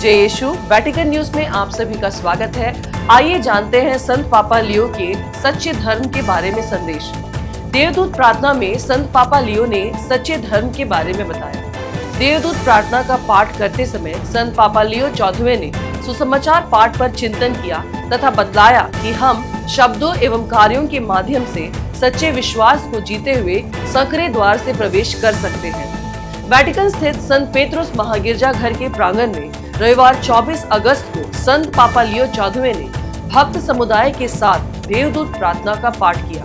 जय यीशु। Vatican news में आप सभी का स्वागत है। आइए जानते हैं संत पापा लियो के सच्चे धर्म के बारे में संदेश। देवदूत प्रार्थना में संत पापा लियो ने सच्चे धर्म के बारे में बताया। देवदूत प्रार्थना का पाठ करते समय संत पापा लियो चौदहवें ने सुसमाचार पाठ पर चिंतन किया तथा बतलाया कि हम शब्दों एवं कार्यों के माध्यम से सच्चे विश्वास को जीते हुए संकरे द्वार से प्रवेश कर सकते हैं। वेटिकन स्थित संत पेत्रुस महागिरजा घर के प्रांगण में रविवार 24 अगस्त को संत पापा लियो चौदहवें ने भक्त समुदाय के साथ देवदूत प्रार्थना का पाठ किया।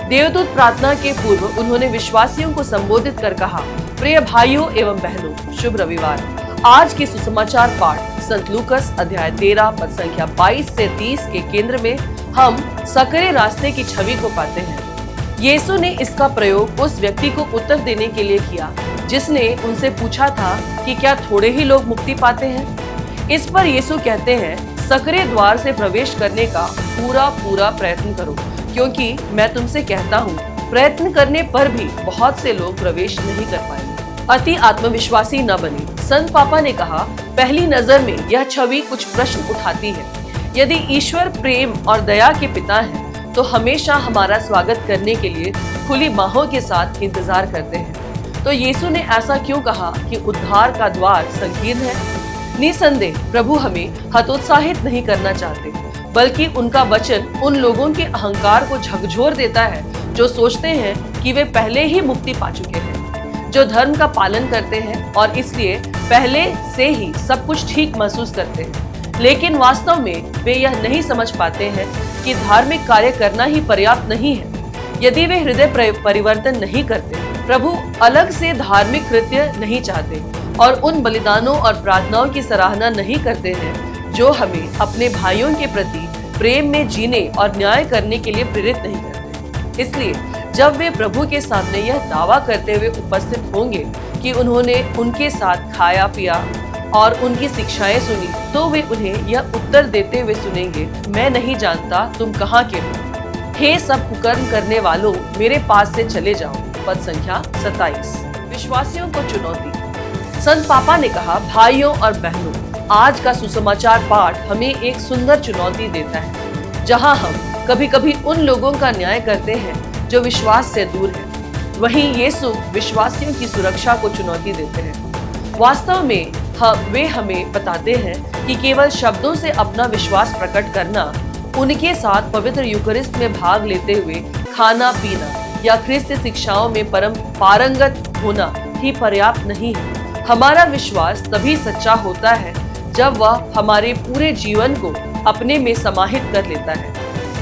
देवदूत प्रार्थना के पूर्व उन्होंने विश्वासियों को संबोधित कर कहा, प्रिय भाइयों एवं बहनों, शुभ रविवार। आज के सुसमाचार पाठ संत लूकस अध्याय 13 पद संख्या 22 से 30 के केंद्र में हम सकरे रास्ते की छवि को पाते हैं। यीशु ने इसका प्रयोग उस व्यक्ति को उत्तर देने के लिए किया जिसने उनसे पूछा था कि क्या थोड़े ही लोग मुक्ति पाते हैं। इस पर यीशु कहते हैं, सकरे द्वार से प्रवेश करने का पूरा प्रयत्न करो, क्योंकि मैं तुमसे कहता हूँ प्रयत्न करने पर भी बहुत से लोग प्रवेश नहीं कर पाएंगे। अति आत्मविश्वासी न बने। संत पापा ने कहा, पहली नजर में यह छवि कुछ प्रश्न उठाती है। यदि ईश्वर प्रेम और दया के पिता है तो हमेशा हमारा स्वागत करने के लिए खुली बाहों के साथ इंतजार करते हैं। तो यीशु ने ऐसा क्यों कहा कि उद्धार का द्वार संकीर्ण है? निसंदेह प्रभु हमें हतोत्साहित नहीं करना चाहते, बल्कि उनका वचन उन लोगों के अहंकार को झकझोर देता है जो सोचते हैं कि वे पहले ही मुक्ति पा चुके हैं, जो धर्म का पालन करते हैं और इसलिए पहले से ही सब कुछ ठीक महसूस करते हैं। लेकिन वास्तव में वे यह नहीं समझ पाते हैं कि धार्मिक कार्य करना ही पर्याप्त नहीं है। यदि वे हृदय परिवर्तन नहीं करते, प्रभु अलग से धार्मिक कृत्य नहीं चाहते और उन बलिदानों और प्रार्थनाओं की सराहना नहीं करते हैं जो हमें अपने भाइयों के प्रति प्रेम में जीने और न्याय करने के लिए प्रेरित नहीं करते। इसलिए जब वे प्रभु के सामने यह दावा करते हुए उपस्थित होंगे कि उन्होंने उनके साथ खाया पिया और उनकी शिक्षाएं सुनी, तो वे उन्हें यह उत्तर देते हुए सुनेंगे, मैं नहीं जानता तुम कहाँ के हो। हे सब कुकर्म करने वालों, मेरे पास से चले जाओ। पद संख्या 27। विश्वासियों को चुनौती। संत पापा ने कहा, भाइयों और बहनों, आज का सुसमाचार पाठ हमें एक सुंदर चुनौती देता है, जहां हम कभी कभी उन लोगों का न्याय करते हैं जो विश्वास से दूर हैं। वहीं यीशु विश्वासियों की सुरक्षा को चुनौती देते हैं। वास्तव में वे हमें बताते हैं कि केवल शब्दों से अपना विश्वास प्रकट करना, उनके साथ पवित्र यूकरिस्ट में भाग लेते हुए खाना पीना या ख्रिस्त शिक्षाओं में परम पारंगत होना ही पर्याप्त नहीं है। हमारा विश्वास तभी सच्चा होता है जब वह हमारे पूरे जीवन को अपने में समाहित कर लेता है,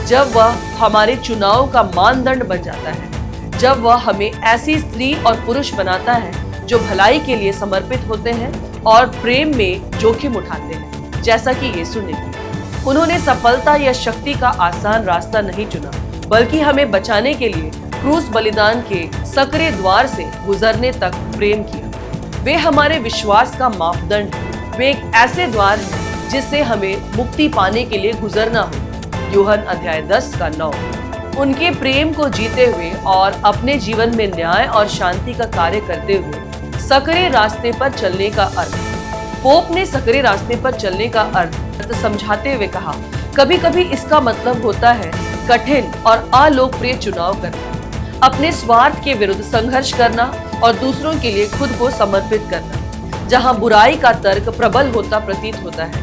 जब वह हमारे चुनाव का मानदंड बन जाता है, जब वह हमें ऐसी स्त्री और पुरुष बनाता है जो भलाई के लिए समर्पित होते हैं और प्रेम में जोखिम उठाते हैं, जैसा कि यीशु ने किया। उन्होंने सफलता या शक्ति का आसान रास्ता नहीं चुना, बल्कि हमें बचाने के लिए क्रूस बलिदान के सकरे द्वार से गुजरने तक प्रेम किया। वे हमारे विश्वास का मापदंड है। वे एक ऐसे द्वार हैं जिससे हमें मुक्ति पाने के लिए गुजरना हो। यूहन अध्याय 10 का 9। उनके प्रेम को जीते हुए और अपने जीवन में न्याय और शांति का कार्य करते हुए सकरे रास्ते पर चलने का अर्थ। पोप ने सकरे रास्ते पर चलने का अर्थ समझाते हुए कहा, कभी कभी इसका मतलब होता है कठिन और अलोकप्रिय चुनाव करना, अपने स्वार्थ के विरुद्ध संघर्ष करना और दूसरों के लिए खुद को समर्पित करना। जहां बुराई का तर्क प्रबल होता प्रतीत होता है,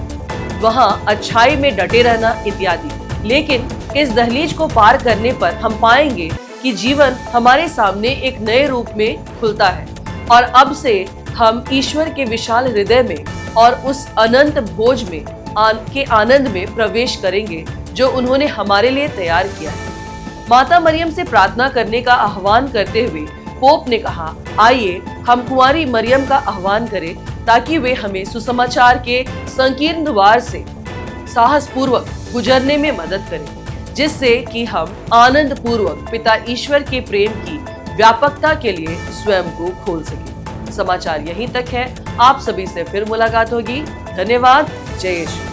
वहां अच्छाई में डटे रहना इत्यादि। लेकिन इस दहलीज को पार करने पर हम पाएंगे कि जीवन हमारे सामने एक नए रूप में खुलता है और अब से हम ईश्वर के विशाल हृदय में और उस अनंत भोज में के आनंद में प्रवेश करेंगे जो उन्होंने हमारे लिए तैयार किया है। माता मरियम से प्रार्थना करने का आह्वान करते हुए पोप ने कहा, आइए हम कुंवारी मरियम का आह्वान करें ताकि वे हमें सुसमाचार के संकीर्ण द्वार से साहस पूर्वक गुजरने में मदद करें, जिससे कि हम आनंद पूर्वक पिता ईश्वर के प्रेम की व्यापकता के लिए स्वयं को खोल सकें। समाचार यहीं तक है। आप सभी से फिर मुलाकात होगी। धन्यवाद। जय यीशु।